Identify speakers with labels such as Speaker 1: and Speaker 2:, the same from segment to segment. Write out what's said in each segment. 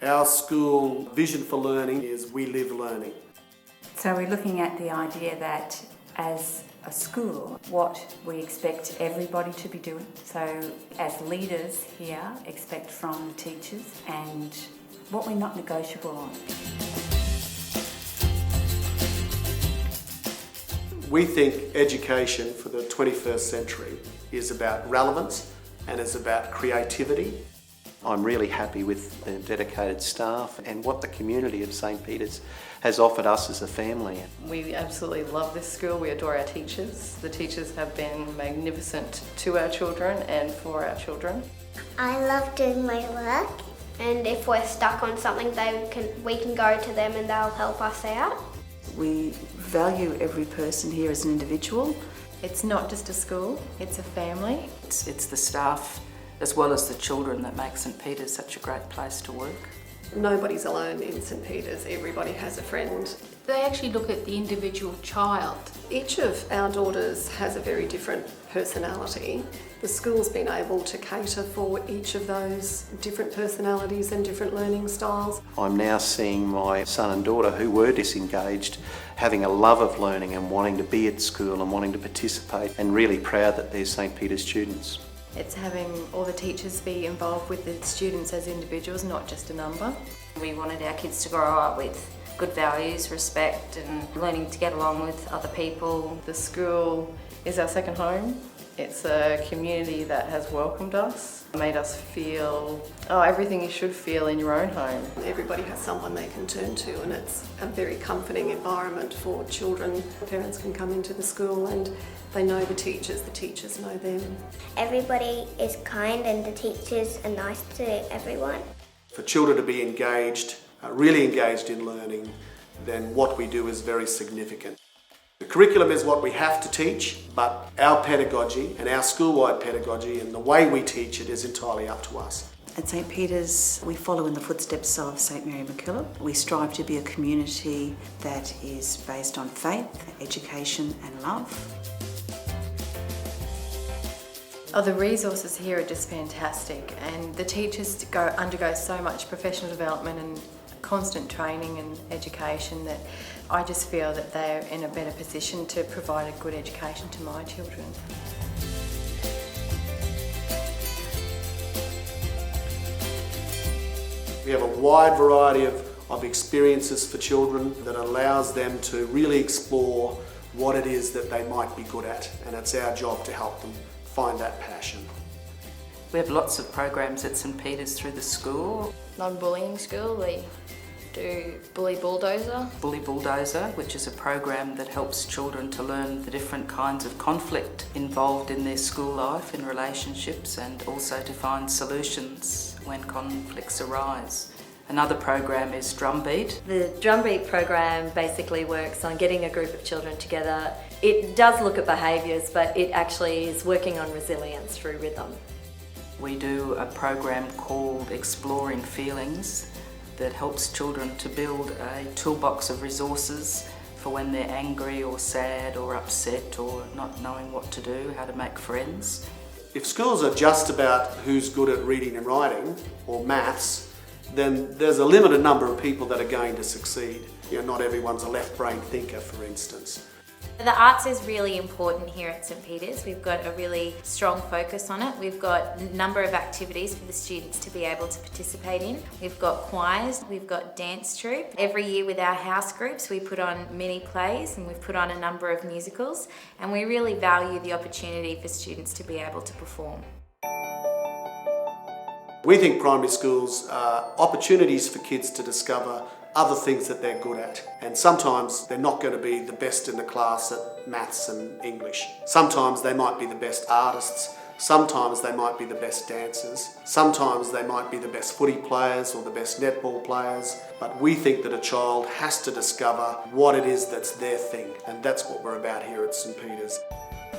Speaker 1: Our school vision for learning is we live learning.
Speaker 2: So we're looking at the idea that as a school, what we expect everybody to be doing. So as leaders here, expect from the teachers and what we're not negotiable on.
Speaker 1: We think education for the 21st century is about relevance and is about creativity.
Speaker 3: I'm really happy with the dedicated staff and what the community of St Peter's has offered us as a family.
Speaker 4: We absolutely love this school. We adore our teachers. The teachers have been magnificent to our children and for our children.
Speaker 5: I love doing my work, and if we're stuck on something, we can go to them and they'll help us out.
Speaker 6: We value every person here as an individual.
Speaker 4: It's not just a school, it's a family.
Speaker 7: It's the staff as well as the children that make St Peter's such a great place to work.
Speaker 8: Nobody's alone in St Peter's, everybody has a friend.
Speaker 9: They actually look at the individual child.
Speaker 8: Each of our daughters has a very different personality. The school's been able to cater for each of those different personalities and different learning styles.
Speaker 3: I'm now seeing my son and daughter who were disengaged having a love of learning and wanting to be at school and wanting to participate, and really proud that they're St Peter's students.
Speaker 4: It's having all the teachers be involved with the students as individuals, not just a number.
Speaker 10: We wanted our kids to grow up with good values, respect and learning to get along with other people.
Speaker 4: The school is our second home. It's a community that has welcomed us, made us feel everything you should feel in your own home.
Speaker 8: Everybody has someone they can turn to, and it's a very comforting environment for children. Parents can come into the school and they know the teachers know them.
Speaker 5: Everybody is kind and the teachers are nice to everyone.
Speaker 1: For children to be engaged, really engaged in learning, then what we do is very significant. The curriculum is what we have to teach, but our pedagogy and our school-wide pedagogy and the way we teach it is entirely up to us.
Speaker 6: At St Peter's, we follow in the footsteps of St Mary MacKillop. We strive to be a community that is based on faith, education and love.
Speaker 4: The resources here are just fantastic, and the teachers undergo so much professional development and constant training and education that I just feel that they're in a better position to provide a good education to my children.
Speaker 1: We have a wide variety of experiences for children that allows them to really explore what it is that they might be good at, and it's our job to help them find that passion.
Speaker 7: We have lots of programs at St Peter's through the school.
Speaker 9: Non-bullying school, we do Bully Bulldozer.
Speaker 7: Bully Bulldozer, which is a program that helps children to learn the different kinds of conflict involved in their school life, in relationships, and also to find solutions when conflicts arise. Another program is drumbeat.
Speaker 11: The drumbeat program basically works on getting a group of children together. It does look at behaviours, but it actually is working on resilience through rhythm.
Speaker 7: We do a program called Exploring Feelings that helps children to build a toolbox of resources for when they're angry or sad or upset or not knowing what to do, how to make friends.
Speaker 1: If schools are just about who's good at reading and writing or maths, then there's a limited number of people that are going to succeed. Not everyone's a left-brain thinker, for instance.
Speaker 10: The arts is really important here at St Peter's. We've got a really strong focus on it. We've got a number of activities for the students to be able to participate in. We've got choirs, we've got dance troupe. Every year with our house groups we put on mini plays and we've put on a number of musicals, and we really value the opportunity for students to be able to perform. We think primary schools are opportunities for kids to discover other things that they're good at. And sometimes they're not going to be the best in the class at maths and English. Sometimes they might be the best artists. Sometimes they might be the best dancers. Sometimes they might be the best footy players or the best netball players. But we think that a child has to discover what it is that's their thing. And that's what we're about here at St Peter's.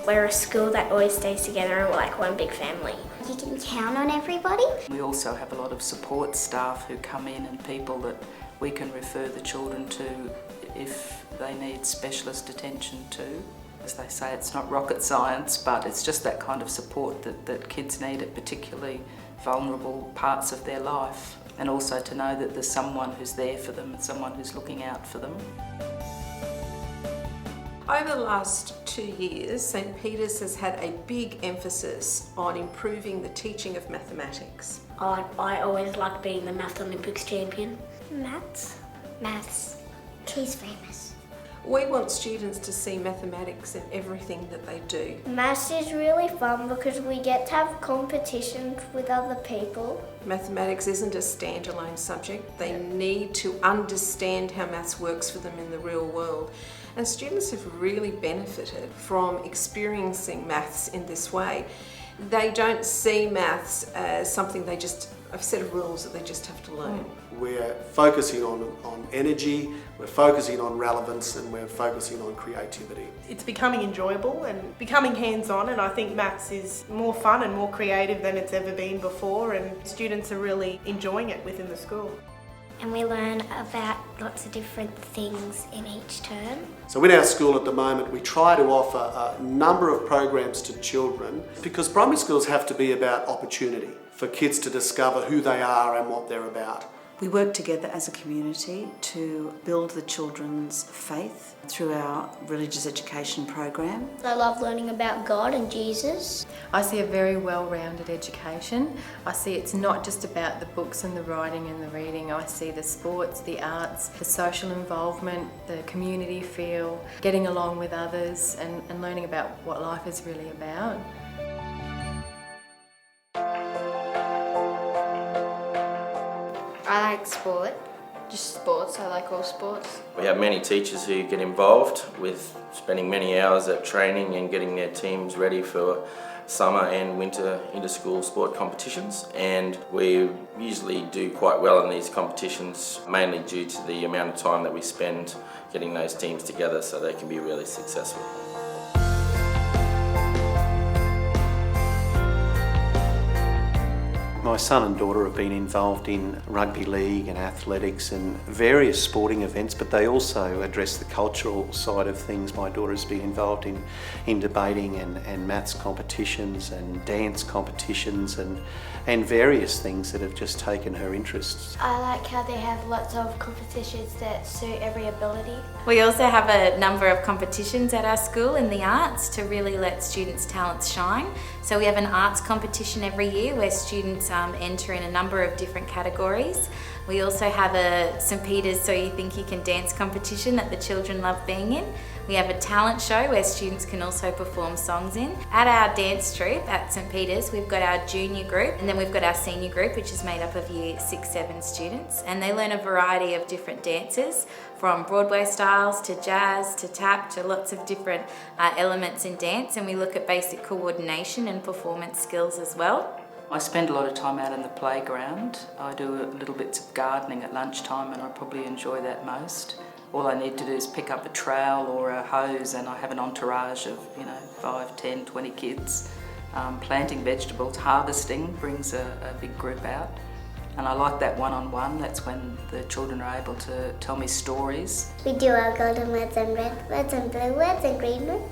Speaker 5: We're a school that always stays together and we're like one big family. You can count on everybody.
Speaker 7: We also have a lot of support staff who come in and people that we can refer the children to if they need specialist attention too. As they say, it's not rocket science, but it's just that kind of support that kids need at particularly vulnerable parts of their life. and also to know that there's someone who's there for them and someone who's looking out for them.
Speaker 12: Over the last 2 years, St Peter's has had a big emphasis on improving the teaching of mathematics.
Speaker 13: I always like being the Math Olympics champion.
Speaker 5: Maths. He's famous.
Speaker 12: We want students to see mathematics in everything that they do.
Speaker 5: Maths is really fun because we get to have competitions with other people.
Speaker 12: Mathematics isn't a standalone subject. They need to understand how maths works for them in the real world. And students have really benefited from experiencing maths in this way. They don't see maths as something a set of rules that they just have to learn.
Speaker 1: We're focusing on energy, we're focusing on relevance, and we're focusing on creativity.
Speaker 14: It's becoming enjoyable and becoming hands-on, and I think maths is more fun and more creative than it's ever been before, and students are really enjoying it within the school.
Speaker 5: And we learn about lots of different things in each term.
Speaker 1: So in our school at the moment, we try to offer a number of programs to children because primary schools have to be about opportunity for kids to discover who they are and what they're about.
Speaker 6: We work together as a community to build the children's faith through our religious education program.
Speaker 5: I love learning about God and Jesus.
Speaker 4: I see a very well-rounded education. I see it's not just about the books and the writing and the reading. I see the sports, the arts, the social involvement, the community feel, getting along with others and learning about what life is really about.
Speaker 9: I like sport. Just sports, I like all sports.
Speaker 15: We have many teachers who get involved with spending many hours at training and getting their teams ready for summer and winter inter-school sport competitions, and we usually do quite well in these competitions, mainly due to the amount of time that we spend getting those teams together so they can be really successful.
Speaker 3: My son and daughter have been involved in rugby league and athletics and various sporting events, but they also address the cultural side of things. My daughter's been involved in debating and maths competitions and dance competitions and various things that have just taken her interests.
Speaker 5: I like how they have lots of competitions that suit every ability.
Speaker 2: We also have a number of competitions at our school in the arts to really let students' talents shine. So we have an arts competition every year where students enter in a number of different categories. We also have a St Peter's So You Think You Can Dance competition that the children love being in. We have a talent show where students can also perform songs in. At our dance troupe at St Peter's, we've got our junior group and then we've got our senior group, which is made up of year 6, 7 students, and they learn a variety of different dances from Broadway styles to jazz to tap to lots of different elements in dance, and we look at basic coordination and performance skills as well.
Speaker 7: I spend a lot of time out in the playground. I do little bits of gardening at lunchtime and I probably enjoy that most. All I need to do is pick up a trowel or a hose and I have an entourage of 5, 10, 20 kids. Planting vegetables, harvesting brings a big group out. And I like that one-on-one. That's when the children are able to tell me stories.
Speaker 5: We do our golden words and red words and blue words and green words.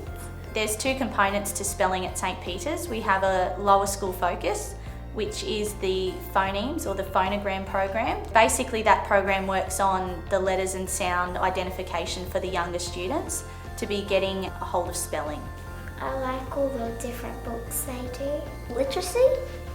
Speaker 16: There's 2 components to spelling at St Peter's. We have a lower school focus, which is the phonemes or the phonogram program. Basically that program works on the letters and sound identification for the younger students to be getting a hold of spelling.
Speaker 5: I like all the different books they do. Literacy.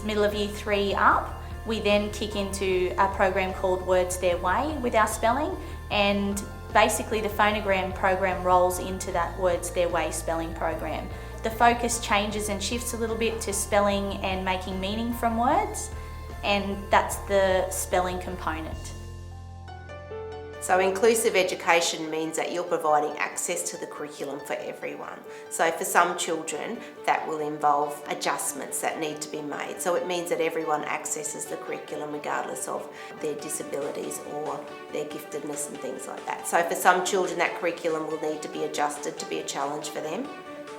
Speaker 16: Middle of year 3 up, we then kick into a program called Words Their Way with our spelling, and basically the phonogram program rolls into that Words Their Way spelling program. The focus changes and shifts a little bit to spelling and making meaning from words, and that's the spelling component.
Speaker 17: So inclusive education means that you're providing access to the curriculum for everyone. So for some children that will involve adjustments that need to be made. So it means that everyone accesses the curriculum regardless of their disabilities or their giftedness and things like that. So for some children that curriculum will need to be adjusted to be a challenge for them,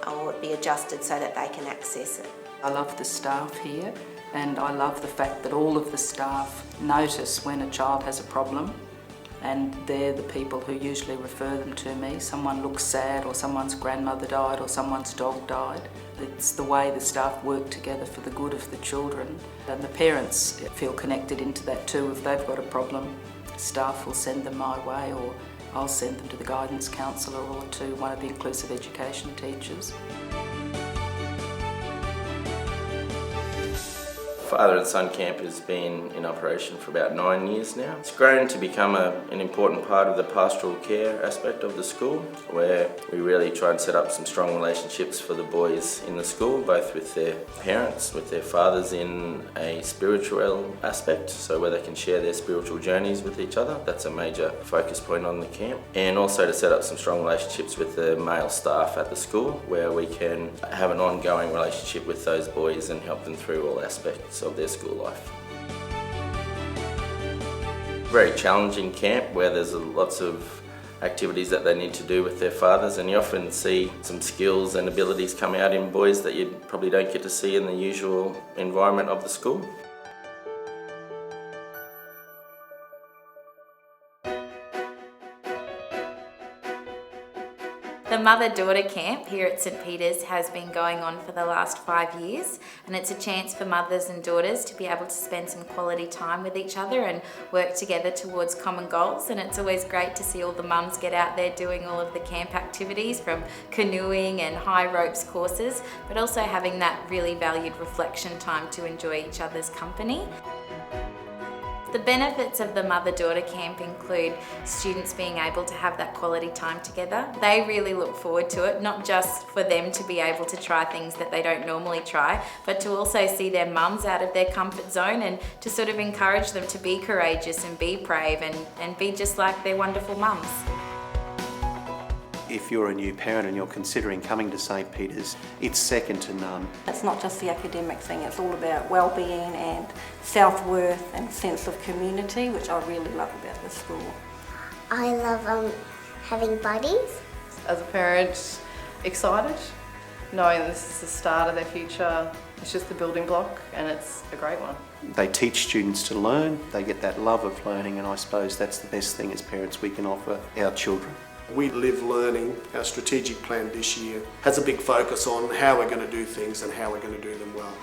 Speaker 17: or be adjusted so that they can access it.
Speaker 7: I love the staff here and I love the fact that all of the staff notice when a child has a problem and they're the people who usually refer them to me. Someone looks sad, or someone's grandmother died, or someone's dog died. It's the way the staff work together for the good of the children, and the parents feel connected into that too. If they've got a problem, staff will send them my way, or I'll send them to the guidance counsellor or to one of the inclusive education teachers.
Speaker 15: Father and Son Camp has been in operation for about 9 years now. It's grown to become an important part of the pastoral care aspect of the school, where we really try and set up some strong relationships for the boys in the school, both with their parents, with their fathers in a spiritual aspect, so where they can share their spiritual journeys with each other. That's a major focus point on the camp. And also to set up some strong relationships with the male staff at the school, where we can have an ongoing relationship with those boys and help them through all aspects of their school life. Very challenging camp where there's lots of activities that they need to do with their fathers, and you often see some skills and abilities come out in boys that you probably don't get to see in the usual environment of the school.
Speaker 16: The mother-daughter camp here at St Peter's has been going on for the last 5 years, and it's a chance for mothers and daughters to be able to spend some quality time with each other and work together towards common goals. And it's always great to see all the mums get out there doing all of the camp activities, from canoeing and high ropes courses, but also having that really valued reflection time to enjoy each other's company. The benefits of the mother-daughter camp include students being able to have that quality time together. They really look forward to it, not just for them to be able to try things that they don't normally try, but to also see their mums out of their comfort zone and to sort of encourage them to be courageous and be brave and be just like their wonderful mums.
Speaker 3: If you're a new parent and you're considering coming to St Peter's, it's second to none.
Speaker 18: It's not just the academic thing, it's all about well-being and self-worth and sense of community, which I really love about the school.
Speaker 5: I love having buddies.
Speaker 19: As a parent, excited, knowing this is the start of their future. It's just the building block, and it's a great one.
Speaker 3: They teach students to learn, they get that love of learning, and I suppose that's the best thing as parents we can offer our children.
Speaker 1: We Live Learning, our strategic plan this year, has a big focus on how we're going to do things and how we're going to do them well.